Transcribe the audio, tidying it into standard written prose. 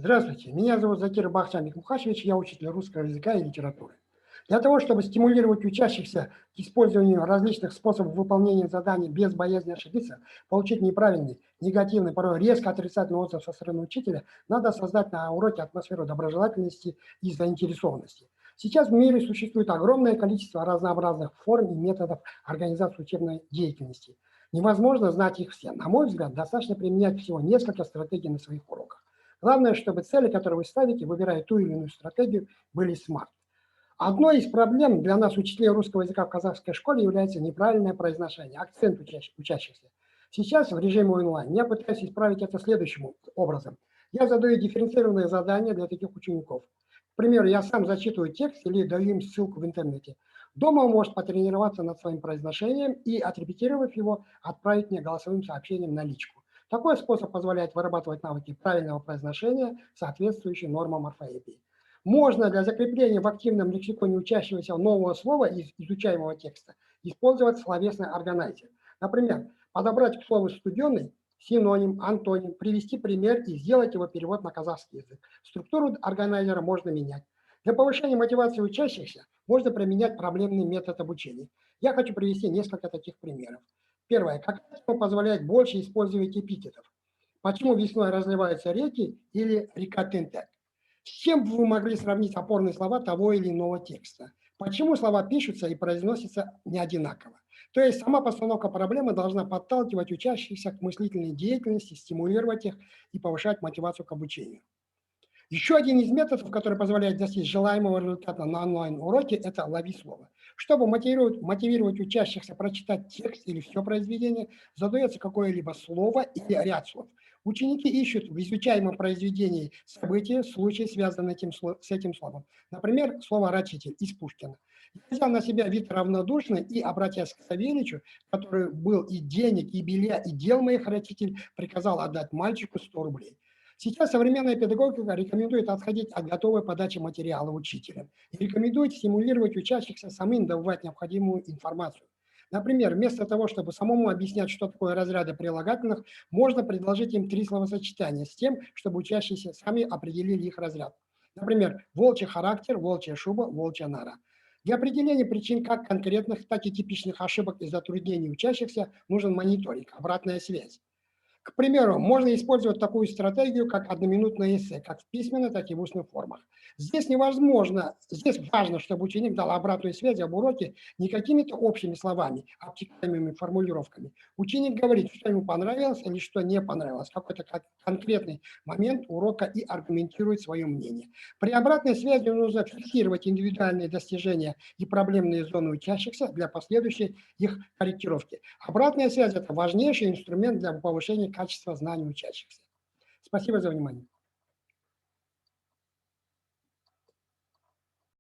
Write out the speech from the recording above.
Здравствуйте, меня зовут Закир Бахтиан Мухачевич, я учитель русского языка и литературы. Для того, чтобы стимулировать учащихся к использованию различных способов выполнения заданий без боязни ошибиться, получить неправильный, негативный, порой резко отрицательный отзыв со стороны учителя, надо создать на уроке атмосферу доброжелательности и заинтересованности. Сейчас в мире существует огромное количество разнообразных форм и методов организации учебной деятельности. Невозможно знать их все. На мой взгляд, достаточно применять всего несколько стратегий на своих уроках. Главное, чтобы цели, которые вы ставите, выбирая ту или иную стратегию, были смарт. Одной из проблем для нас, учителей русского языка в казахской школе, является неправильное произношение, акцент учащихся. Сейчас в режиме онлайн я пытаюсь исправить это следующим образом. Я задаю дифференцированные задания для таких учеников. К примеру, я сам зачитываю текст или даю им ссылку в интернете. Дома он может потренироваться над своим произношением и, отрепетировав его, отправить мне голосовым сообщением на личку. Такой способ позволяет вырабатывать навыки правильного произношения, соответствующие нормам орфоэпии. Можно для закрепления в активном лексиконе учащегося нового слова из изучаемого текста использовать словесный органайзер. Например, подобрать к слову «студеный» синоним, антоним, привести пример и сделать его перевод на казахский язык. Структуру органайзера можно менять. Для повышения мотивации учащихся можно применять проблемный метод обучения. Я хочу привести несколько таких примеров. Первое. Какая тема позволяет больше использовать эпитетов? Почему весной разливаются реки или река Тентек? С чем бы вы могли сравнить опорные слова того или иного текста? Почему слова пишутся и произносятся не одинаково? То есть сама постановка проблемы должна подталкивать учащихся к мыслительной деятельности, стимулировать их и повышать мотивацию к обучению. Еще один из методов, который позволяет достичь желаемого результата на онлайн-уроке, это «лови слово». Чтобы мотивировать учащихся прочитать текст или все произведение, задается какое-либо слово или ряд слов. Ученики ищут в изучаемом произведении события, случаи, связанные с этим словом. Например, слово «рачитель» из Пушкина. Я взял на себя вид равнодушный и, обратясь к Савельичу, который был и денег, и белья, и дел моих рачитель, приказал отдать мальчику 100 рублей. Сейчас современная педагогика рекомендует отходить от готовой подачи материала учителям и рекомендует стимулировать учащихся самим добывать необходимую информацию. Например, вместо того, чтобы самому объяснять, что такое разряды прилагательных, можно предложить им 3 словосочетания с тем, чтобы учащиеся сами определили их разряд. Например, волчий характер, волчья шуба, волчья нора. Для определения причин как конкретных, так и типичных ошибок и затруднений учащихся нужен мониторинг, обратная связь. К примеру, можно использовать такую стратегию, как одноминутное эссе, как в письменной, так и в устных формах. Здесь важно, чтобы ученик дал обратную связь об уроке не какими-то общими словами, а обтекаемыми формулировками. Ученик говорит, что ему понравилось или что не понравилось, какой-то конкретный момент урока и аргументирует свое мнение. При обратной связи нужно фиксировать индивидуальные достижения и проблемные зоны учащихся для последующей их корректировки. Обратная связь – это важнейший инструмент для повышения качества знаний учащихся. Спасибо за внимание.